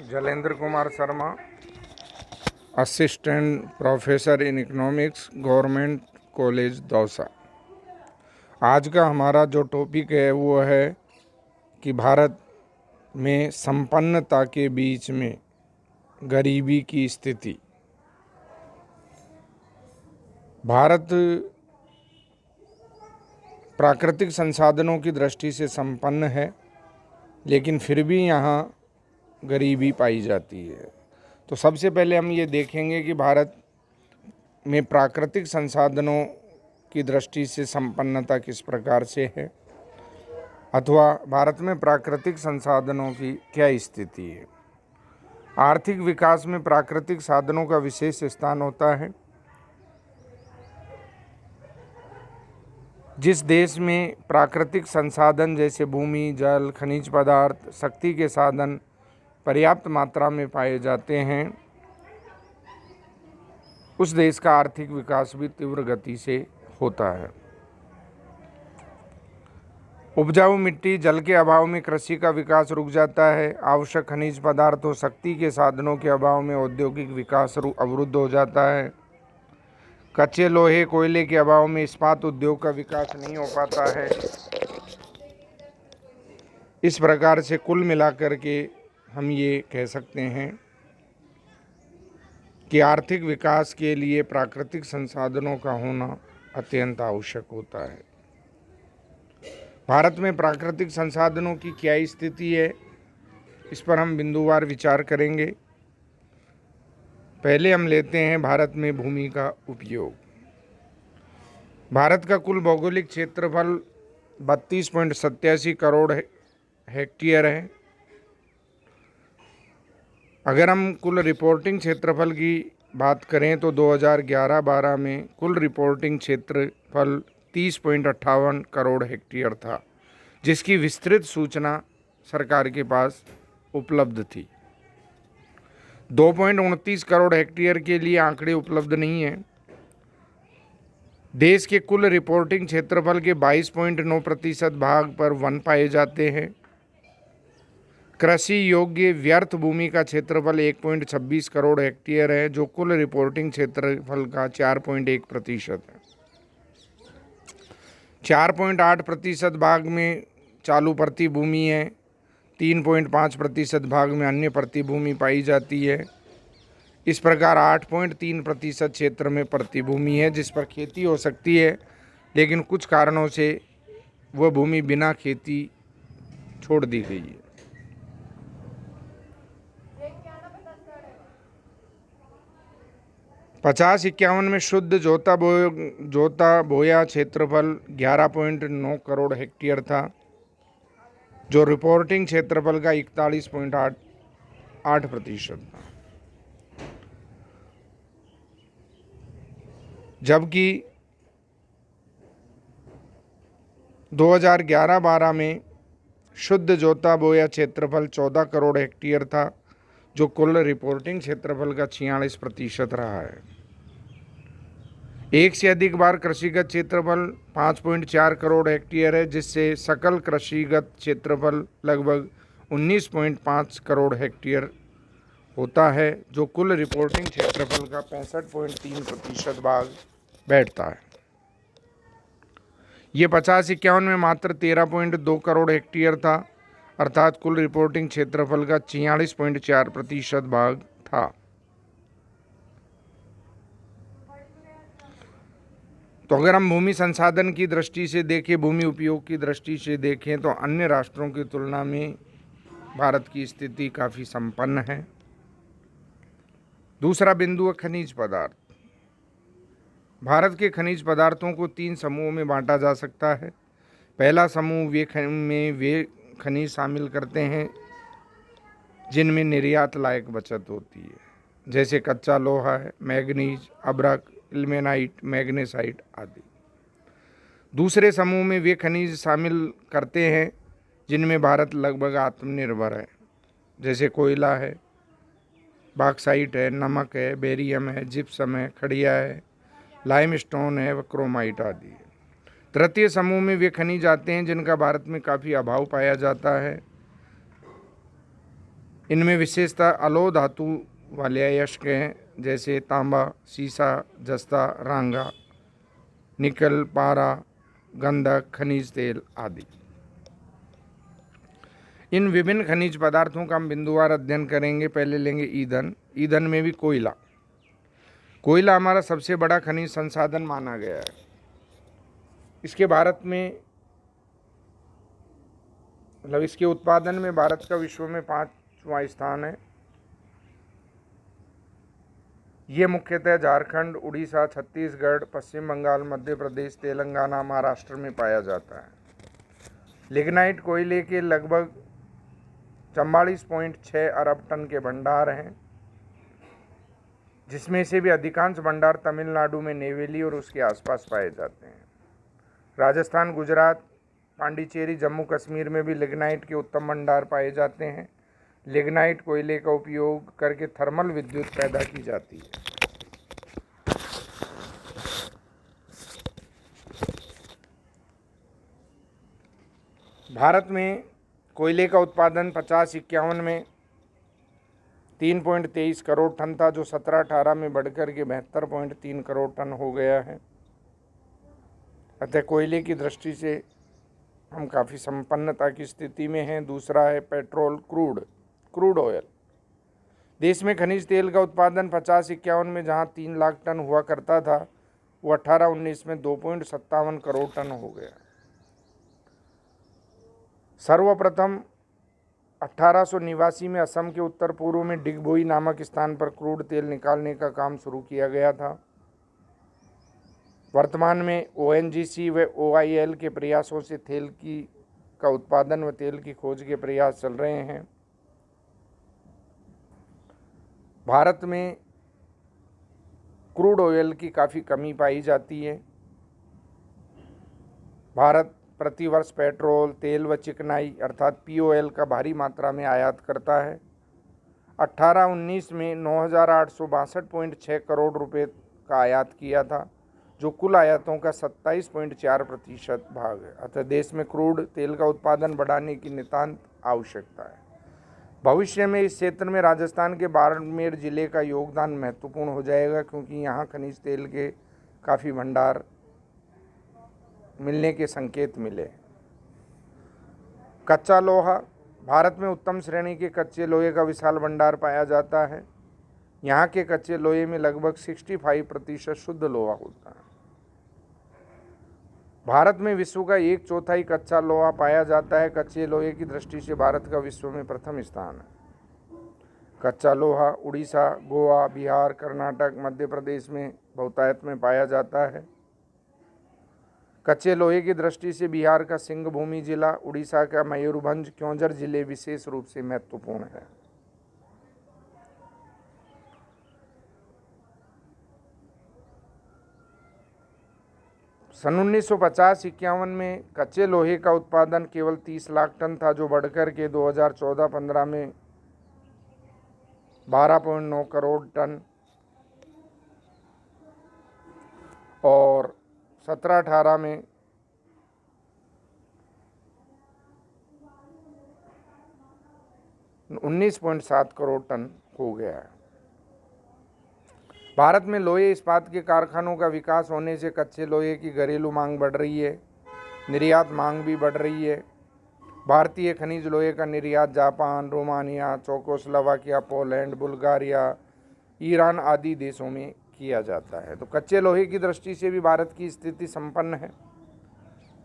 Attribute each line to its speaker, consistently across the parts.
Speaker 1: जलेंद्र Kumar Sharma, assistant professor in economics, government college Dausa. आज का हमारा जो टॉपिक है वो है कि भारत में संपन्नता के बीच में गरीबी की स्थिति। भारत प्राकृतिक संसाधनों की दृष्टि से संपन्न है, लेकिन फिर भी यहाँ गरीबी पाई जाती है। तो सबसे पहले हम ये देखेंगे कि भारत में प्राकृतिक संसाधनों की दृष्टि से संपन्नता किस प्रकार से है, अथवा भारत में प्राकृतिक संसाधनों की क्या स्थिति है। आर्थिक विकास में प्राकृतिक साधनों का विशेष स्थान होता है। जिस देश में प्राकृतिक संसाधन जैसे भूमि, जल, खनिज पदार्थ, शक्ति के साधन पर्याप्त मात्रा में पाए जाते हैं, उस देश का आर्थिक विकास भी तीव्र गति से होता है। उपजाऊ मिट्टी, जल के अभाव में कृषि का विकास रुक जाता है। आवश्यक खनिज पदार्थों, शक्ति के साधनों के अभाव में औद्योगिक विकास अवरुद्ध हो जाता है। कच्चे लोहे, कोयले के अभाव में इस्पात उद्योग का विकास नहीं हो पाता है। इस प्रकार से कुल मिलाकर के हम ये कह सकते हैं कि आर्थिक विकास के लिए प्राकृतिक संसाधनों का होना अत्यंत आवश्यक होता है। भारत में प्राकृतिक संसाधनों की क्या स्थिति है, इस पर हम बिंदुवार विचार करेंगे। पहले हम लेते हैं भारत में भूमि का उपयोग। भारत का कुल भौगोलिक क्षेत्रफल 32.87 करोड़ हेक्टेयर है। अगर हम कुल रिपोर्टिंग क्षेत्रफल की बात करें तो 2011-12 में कुल रिपोर्टिंग क्षेत्रफल 30.58 करोड़ हेक्टेयर था, जिसकी विस्तृत सूचना सरकार के पास उपलब्ध थी। 2.29 करोड़ हेक्टेयर के लिए आंकड़े उपलब्ध नहीं हैं। देश के कुल रिपोर्टिंग क्षेत्रफल के 22.9% भाग पर वन पाए जाते हैं। कृषि योग्य व्यर्थ भूमि का क्षेत्रफल 1.26 करोड़ हेक्टेयर है, जो कुल रिपोर्टिंग क्षेत्रफल का 4.1% है। 4.8% भाग में चालू प्रति भूमि है। 3.5% भाग में अन्य प्रति भूमि पाई जाती है। इस प्रकार 8.3% क्षेत्र में प्रति भूमि है जिस पर खेती हो सकती है, लेकिन कुछ कारणों से वह भूमि बिना खेती छोड़ दी गई है। 50-51 में शुद्ध जोता बोया क्षेत्रफल 11.9 करोड़ हेक्टेयर था, जो रिपोर्टिंग क्षेत्रफल का 41.8% था। जबकि 2011-12 में शुद्ध जोता बोया क्षेत्रफल 14 करोड़ हेक्टेयर था, जो कुल रिपोर्टिंग क्षेत्रफल का 46% रहा है। एक से अधिक बार कृषिगत क्षेत्रफल 5.4 करोड़ हेक्टेयर है, जिससे सकल कृषिगत क्षेत्रफल लगभग 19.5 करोड़ हेक्टेयर होता है, जो कुल रिपोर्टिंग क्षेत्रफल का 65.3% भाग बैठता है। ये 50-51 में मात्र 13.2 करोड़ हेक्टेयर था, अर्थात कुल रिपोर्टिंग क्षेत्रफल का 46.4% भाग था। तो अगर हम भूमि संसाधन की दृष्टि से देखें, भूमि उपयोग की दृष्टि से देखें, तो अन्य राष्ट्रों की तुलना में भारत की स्थिति काफ़ी संपन्न है। दूसरा बिंदु है खनिज पदार्थ। भारत के खनिज पदार्थों को 3 समूहों में बांटा जा सकता है। पहला समूह वे खनिज शामिल करते हैं जिनमें निर्यात लायक बचत होती है, जैसे कच्चा लोहा है, मैग्नीज, अब्रक, इल्मेनाइट, मैग्नेसाइट आदि। दूसरे समूह में वे खनिज शामिल करते हैं जिनमें भारत लगभग आत्मनिर्भर है, जैसे कोयला है, बॉक्साइट है, नमक है, बेरियम है, जिप्सम है, खड़िया है, लाइमस्टोन है व क्रोमाइट आदि है। तृतीय समूह में वे खनिज आते हैं जिनका भारत में काफ़ी अभाव पाया जाता है, इनमें विशेषतः अलोह धातु वाले अयस्क हैं, जैसे तांबा, सीसा, जस्ता, रांगा, निकल, पारा, गंधक, खनिज तेल आदि। इन विभिन्न खनिज पदार्थों का हम बिंदुवार अध्ययन करेंगे। पहले लेंगे ईंधन। ईंधन में भी कोयला। कोयला हमारा सबसे बड़ा खनिज संसाधन माना गया है। इसके भारत में इसके उत्पादन में भारत का विश्व में 5वां स्थान है। ये मुख्यतः झारखंड, उड़ीसा, छत्तीसगढ़, पश्चिम बंगाल, मध्य प्रदेश, तेलंगाना, महाराष्ट्र में पाया जाता है। लिग्नाइट कोयले के लगभग 44.6 अरब टन के भंडार हैं, जिसमें से भी अधिकांश भंडार तमिलनाडु में नेवेली और उसके आसपास पाए जाते हैं। राजस्थान, गुजरात, पांडिचेरी, जम्मू कश्मीर में भी लिग्नाइट के उत्तम भंडार पाए जाते हैं। लिग्नाइट कोयले का उपयोग करके थर्मल विद्युत पैदा की जाती है। भारत में कोयले का उत्पादन 50-51 में 3.23 करोड़ टन था, जो 17-18 में बढ़कर के 72.3 करोड़ टन हो गया है। अतः कोयले की दृष्टि से हम काफ़ी संपन्नता की स्थिति में हैं। दूसरा है पेट्रोल, क्रूड ऑयल। देश में खनिज तेल का उत्पादन 50-51 में जहां 3 लाख टन हुआ करता था, वो 18-19 में 2.57 करोड़ टन हो गया। सर्वप्रथम 1889 में असम के उत्तर पूर्व में डिगबोई नामक स्थान पर क्रूड तेल निकालने का काम शुरू किया गया था। वर्तमान में ONGC व OIL के प्रयासों से तेल का उत्पादन व तेल की खोज के प्रयास चल रहे हैं। भारत में क्रूड ऑयल की काफ़ी कमी पाई जाती है। भारत प्रतिवर्ष पेट्रोल, तेल व चिकनाई अर्थात POL का भारी मात्रा में आयात करता है। 18-19 में 9,862.6 करोड़ रुपए का आयात किया था, जो कुल आयातों का 27.4% भाग है। अतः देश में क्रूड तेल का उत्पादन बढ़ाने की नितांत आवश्यकता है। भविष्य में इस क्षेत्र में राजस्थान के बाड़मेर जिले का योगदान महत्वपूर्ण हो जाएगा, क्योंकि यहाँ खनिज तेल के काफ़ी भंडार मिलने के संकेत मिले। कच्चा लोहा। भारत में उत्तम श्रेणी के कच्चे लोहे का विशाल भंडार पाया जाता है। यहाँ के कच्चे लोहे में लगभग 65% शुद्ध लोहा होता है। भारत में विश्व का 1/4 कच्चा लोहा पाया जाता है। कच्चे लोहे की दृष्टि से भारत का विश्व में प्रथम स्थान है। कच्चा लोहा उड़ीसा, गोवा, बिहार, कर्नाटक, मध्य प्रदेश में बहुतायत में पाया जाता है। कच्चे लोहे की दृष्टि से बिहार का सिंहभूमि जिला, उड़ीसा का मयूरभंज, क्योंझर जिले विशेष रूप से महत्वपूर्ण है। सन 1950-51 में कच्चे लोहे का उत्पादन केवल 30 लाख टन था, जो बढ़कर के 2014-15 में 12.9 करोड़ टन और 17-18 में 19.7 करोड़ टन हो गया है। भारत में लोहे इस्पात के कारखानों का विकास होने से कच्चे लोहे की घरेलू मांग बढ़ रही है, निर्यात मांग भी बढ़ रही है। भारतीय खनिज लोहे का निर्यात Japan, Romania, Czechoslovakia, Poland, Bulgaria, Iran आदि देशों में किया जाता है। तो कच्चे लोहे की दृष्टि से भी भारत की स्थिति संपन्न है।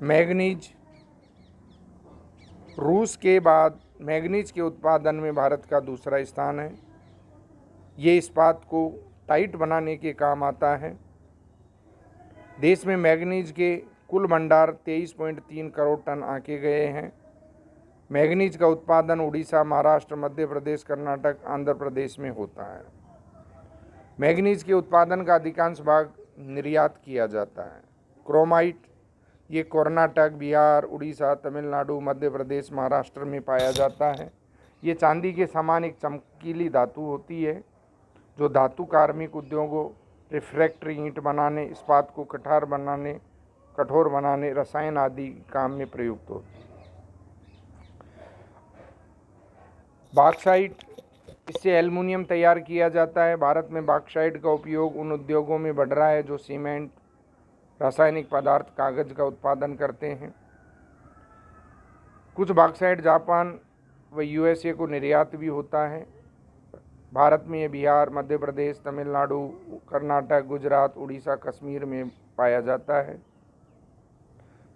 Speaker 1: मैग्नीज। रूस के बाद मैग्नीज के उत्पादन में भारत का दूसरा स्थान है। ये इस्पात को टाइट बनाने के काम आता है। देश में मैग्नीज के कुल भंडार 23.3 करोड़ टन आंके गए हैं। मैग्नीज का उत्पादन उड़ीसा, महाराष्ट्र, मध्य प्रदेश, कर्नाटक, आंध्र प्रदेश में होता है। मैग्नीज के उत्पादन का अधिकांश भाग निर्यात किया जाता है। क्रोमाइट। ये कर्नाटक, बिहार, उड़ीसा, तमिलनाडु, मध्य प्रदेश, महाराष्ट्र में पाया जाता है। ये चांदी के समान एक चमकीली धातु होती है, जो धातु कार्मिक उद्योगों, रिफ्रैक्टरी ईंट बनाने, इस्पात को कठोर बनाने, रसायन आदि काम में प्रयुक्त होती है। बॉक्साइट, इससे एल्युमिनियम तैयार किया जाता है। भारत में बॉक्साइट का उपयोग उन उद्योगों में बढ़ रहा है जो सीमेंट, रासायनिक पदार्थ, कागज का उत्पादन करते हैं। कुछ बॉक्साइट जापान व यूएसए को निर्यात भी होता है। भारत में ये बिहार, मध्य प्रदेश, तमिलनाडु, कर्नाटक, गुजरात, उड़ीसा, कश्मीर में पाया जाता है।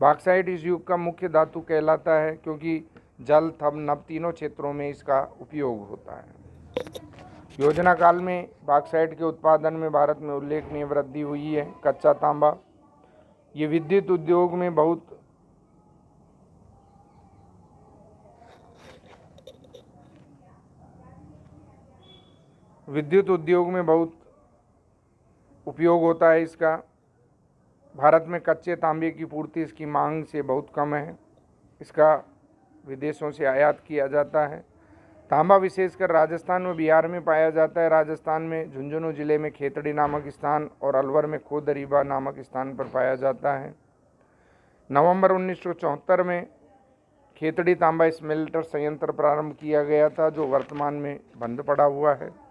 Speaker 1: बॉक्साइट इस युग का मुख्य धातु कहलाता है क्योंकि जल, थर्म, नभ तीनों क्षेत्रों में इसका उपयोग होता है। योजना काल में बॉक्साइट के उत्पादन में भारत में उल्लेखनीय वृद्धि हुई है। कच्चा तांबा, ये विद्युत उद्योग में बहुत उपयोग होता है इसका। भारत में कच्चे तांबे की पूर्ति इसकी मांग से बहुत कम है। इसका विदेशों से आयात किया जाता है। तांबा विशेषकर राजस्थान व बिहार में पाया जाता है। राजस्थान में झुंझुनू जिले में खेतड़ी नामक स्थान और अलवर में खोदरीबा नामक स्थान पर पाया जाता है। नवंबर 1974 में खेतड़ी तांबा स्मेल्टर संयंत्र प्रारंभ किया गया था जो वर्तमान में बंद पड़ा हुआ है।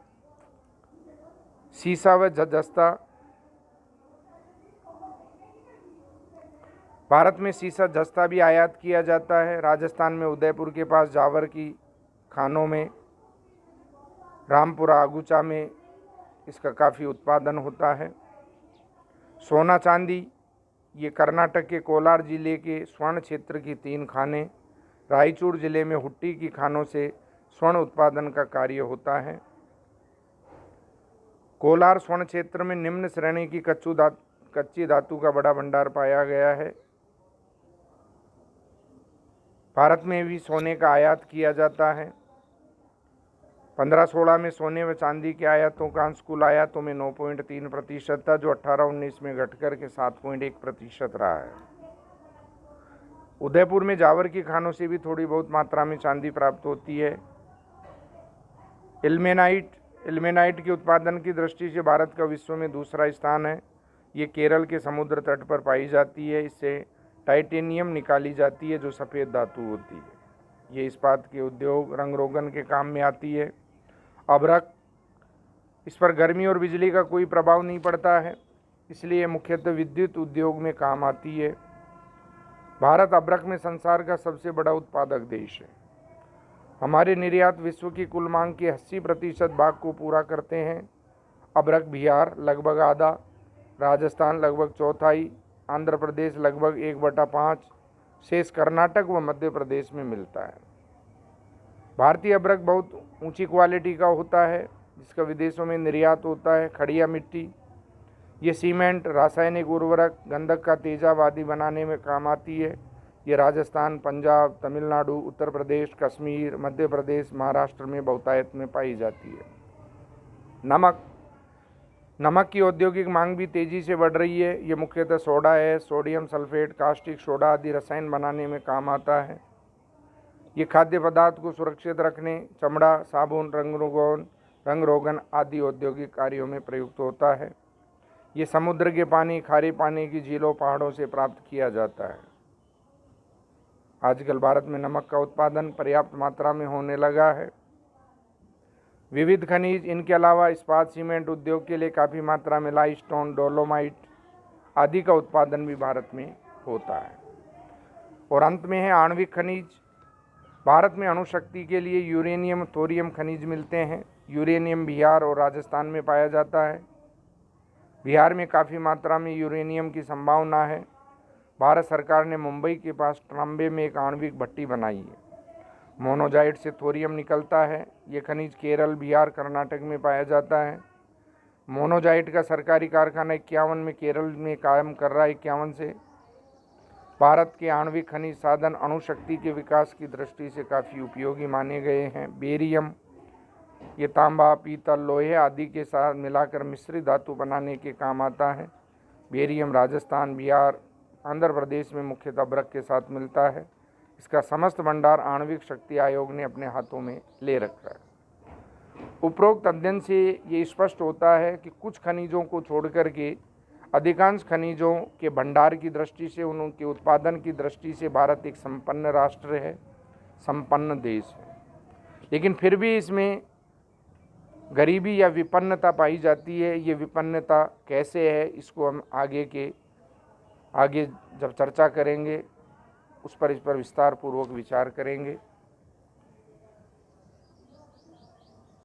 Speaker 1: सीसा व जस्ता, भारत में सीसा जस्ता भी आयात किया जाता है। राजस्थान में उदयपुर के पास जावर की खानों में, रामपुरा, आगुचा में इसका काफ़ी उत्पादन होता है। सोना चांदी, ये कर्नाटक के कोलार जिले के स्वर्ण क्षेत्र की 3 खानें, रायचूर जिले में हुट्टी की खानों से स्वर्ण उत्पादन का कार्य होता है। कोलार स्वर्ण क्षेत्र में निम्न श्रेणी की कच्ची धातु का बड़ा भंडार पाया गया है। भारत में भी सोने का आयात किया जाता है। 15-16 में सोने व चांदी के आयातों का अंश कुल आयातों में 9.3% था जो 18-19 में घटकर के 7.1% रहा है। उदयपुर में जावर की खानों से भी थोड़ी बहुत मात्रा में चांदी प्राप्त होती है। इल्मेनाइट के उत्पादन की दृष्टि से भारत का विश्व में दूसरा स्थान है। ये केरल के समुद्र तट पर पाई जाती है। इससे टाइटेनियम निकाली जाती है जो सफ़ेद धातु होती है। ये इस्पात के उद्योग, रंग रोगन के काम में आती है। अभ्रक, इस पर गर्मी और बिजली का कोई प्रभाव नहीं पड़ता है, इसलिए मुख्यतः विद्युत उद्योग में काम आती है। भारत अभ्रक में संसार का सबसे बड़ा उत्पादक देश है। हमारे निर्यात विश्व की कुल मांग के 80% भाग को पूरा करते हैं। अभ्रक बिहार लगभग आधा, राजस्थान लगभग चौथाई, आंध्र प्रदेश लगभग 1/5, शेष कर्नाटक व मध्य प्रदेश में मिलता है। भारतीय अभ्रक बहुत ऊंची क्वालिटी का होता है जिसका विदेशों में निर्यात होता है। खड़िया मिट्टी, ये सीमेंट, रासायनिक उर्वरक, गंधक का तेजाब आदि बनाने में काम आती है। ये राजस्थान, पंजाब, तमिलनाडु, उत्तर प्रदेश, कश्मीर, मध्य प्रदेश, महाराष्ट्र में बहुतायत में पाई जाती है। नमक की औद्योगिक मांग भी तेज़ी से बढ़ रही है। ये मुख्यतः सोडा है, सोडियम सल्फेट, कास्टिक सोडा आदि रसायन बनाने में काम आता है। ये खाद्य पदार्थ को सुरक्षित रखने, चमड़ा, साबुन, रंग रोगन आदि औद्योगिक कार्यों में प्रयुक्त होता है। ये समुद्र के पानी, खारे पानी की झीलों, पहाड़ों से प्राप्त किया जाता है। आजकल भारत में नमक का उत्पादन पर्याप्त मात्रा में होने लगा है। विविध खनिज, इनके अलावा इस्पात, सीमेंट उद्योग के लिए काफ़ी मात्रा में लाइमस्टोन, डोलोमाइट आदि का उत्पादन भी भारत में होता है। और अंत में है आणविक खनिज। भारत में अणुशक्ति के लिए यूरेनियम, थोरियम खनिज मिलते हैं। यूरेनियम बिहार और राजस्थान में पाया जाता है। बिहार में काफ़ी मात्रा में यूरेनियम की संभावना है। भारत सरकार ने मुंबई के पास ट्राम्बे में एक आणविक भट्टी बनाई है। मोनोजाइट से थोरियम निकलता है। ये खनिज केरल, बिहार, कर्नाटक में पाया जाता है। मोनोजाइट का सरकारी कारखाना 51 में केरल में कायम कर रहा है। 51 से भारत के आणविक खनिज साधन अणुशक्ति के विकास की दृष्टि से काफ़ी उपयोगी माने गए हैं। बेरियम, ये तांबा, पीतल, लोहे आदि के साथ मिलाकर मिश्रित धातु बनाने के काम आता है। बेरियम राजस्थान, बिहार, आंध्र प्रदेश में मुख्यतः अभ्रक के साथ मिलता है। इसका समस्त भंडार आणविक शक्ति आयोग ने अपने हाथों में ले रखा है। उपरोक्त अध्ययन से ये स्पष्ट होता है कि कुछ खनिजों को छोड़कर के अधिकांश खनिजों के भंडार की दृष्टि से, उनके उत्पादन की दृष्टि से भारत एक संपन्न राष्ट्र है, संपन्न देश है। लेकिन फिर भी इसमें गरीबी या विपन्नता पाई जाती है। ये विपन्नता कैसे है, इसको हम आगे जब चर्चा करेंगे इस पर विस्तार पूर्वक विचार करेंगे।